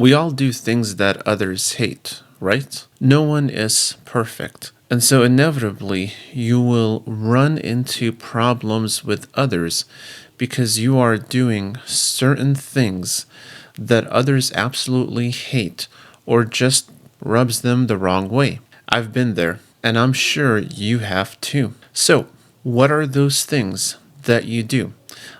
We all do things that others hate, right? No one is perfect. And so, inevitably, you will run into problems with others because you are doing certain things that others absolutely hate or just rubs them the wrong way. I've been there, and I'm sure you have too. So, what are those things that you do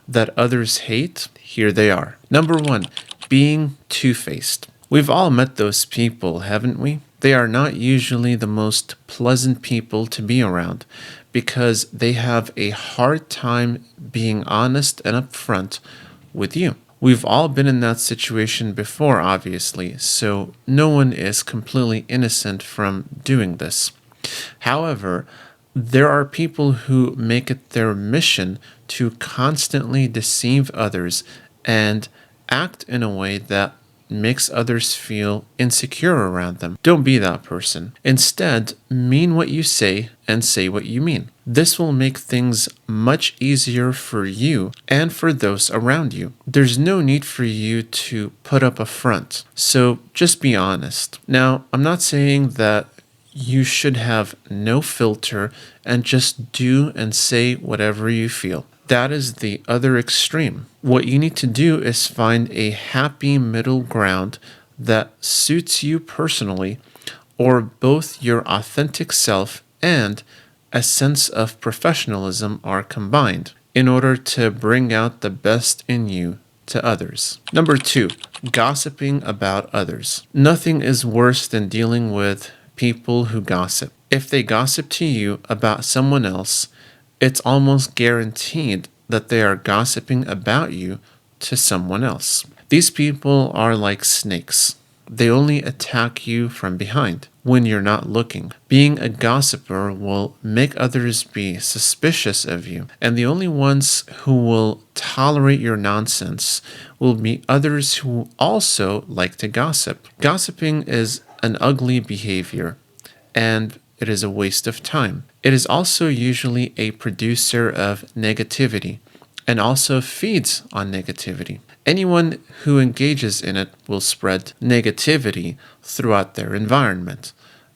that others hate? Here they are. Number one, being two faced. We've all met those people, haven't we? They are not usually the most pleasant people to be around because they have a hard time being honest and upfront with you. We've all been in that situation before, obviously, so no one is completely innocent from doing this. However, there are people who make it their mission to constantly deceive others and act in a way that makes others feel insecure around them. Don't be that person. Instead, mean what you say and say what you mean. This will make things much easier for you and for those around you. There's no need for you to put up a front. So just be honest. Now, I'm not saying that you should have no filter and just do and say whatever you feel. That is the other extreme. What you need to do is find a happy middle ground that suits you personally, or both your authentic self and a sense of professionalism are combined in order to bring out the best in you to others. Number two, gossiping about others. Nothing is worse than dealing with people who gossip. If they gossip to you about someone else, it's almost guaranteed that they are gossiping about you to someone else. These people are like snakes. They only attack you from behind when you're not looking. Being a gossiper will make others be suspicious of you, and the only ones who will tolerate your nonsense will be others who also like to gossip. Gossiping is an ugly behavior, and it is a waste of time. It is also usually a producer of negativity and also feeds on negativity. Anyone who engages in it will spread negativity throughout their environment,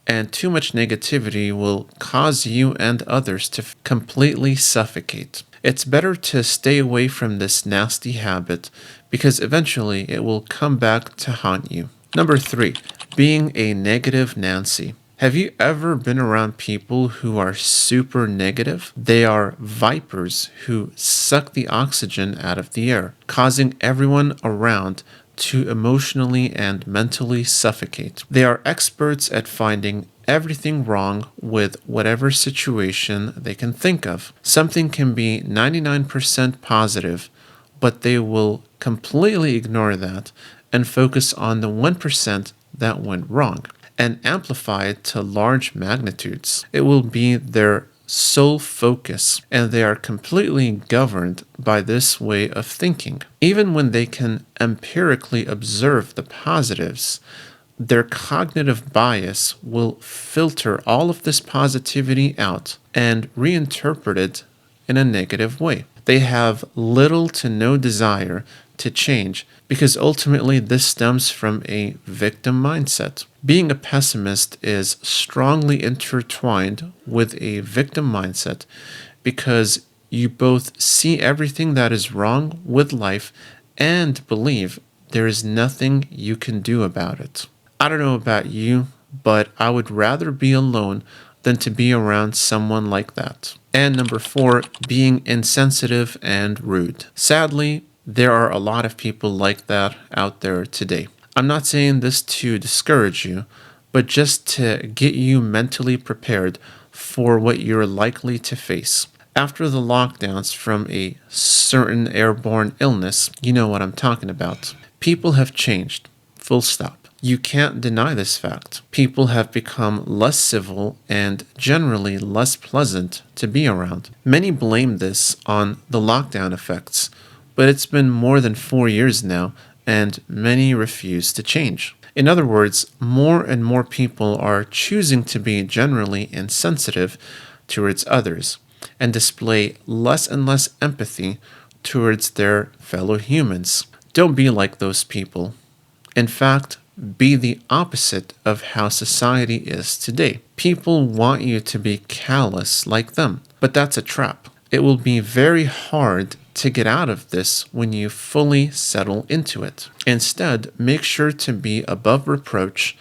and too much negativity will cause you and others to completely suffocate. It's better to stay away from this nasty habit because eventually it will come back to haunt you. Number three, being a negative Nancy. Have you ever been around people who are super negative? They are vipers who suck the oxygen out of the air, causing everyone around to emotionally and mentally suffocate. They are experts at finding everything wrong with whatever situation they can think of. Something can be 99% positive, but they will completely ignore that and focus on the 1% that went wrong and amplify it to large magnitudes. It will be their sole focus, and they are completely governed by this way of thinking. Even when they can empirically observe the positives, their cognitive bias will filter all of this positivity out and reinterpret it in a negative way. They have little to no desire to change because ultimately this stems from a victim mindset. Being a pessimist is strongly intertwined with a victim mindset because you both see everything that is wrong with life and believe there is nothing you can do about it. I don't know about you, but I would rather be alone than to be around someone like that. And number four, being insensitive and rude. Sadly, there are a lot of people like that out there today. I'm not saying this to discourage you, but just to get you mentally prepared for what you're likely to face. After the lockdowns from a certain airborne illness, you know what I'm talking about. People have changed, full stop. You can't deny this fact. People have become less civil and generally less pleasant to be around. Many blame this on the lockdown effects, but it's been more than 4 years now, and many refuse to change. In other words, more and more people are choosing to be generally insensitive towards others and display less and less empathy towards their fellow humans. Don't be like those people. In fact, be the opposite of how society is today. People want you to be callous like them, but that's a trap. It will be very hard to get out of this when you fully settle into it. Instead, make sure to be above reproach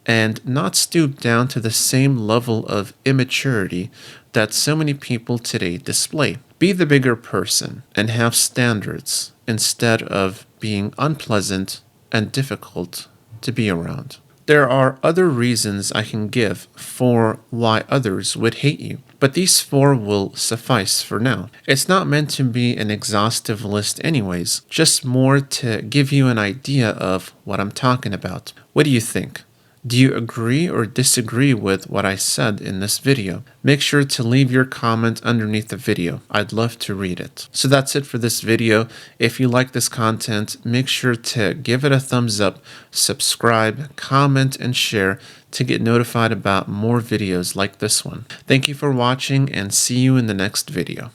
and not stoop down to the same level of immaturity that so many people today display. Be the bigger person and have standards instead of being unpleasant and difficult to be around. There are other reasons I can give for why others would hate you, but these four will suffice for now. It's not meant to be an exhaustive list anyways, just more to give you an idea of what I'm talking about. What do you think? Do you agree or disagree with what I said in this video? Make sure to leave your comment underneath the video. I'd love to read it. So that's it for this video. If you like this content, make sure to give it a thumbs up, subscribe, comment, and share to get notified about more videos like this one. Thank you for watching and see you in the next video.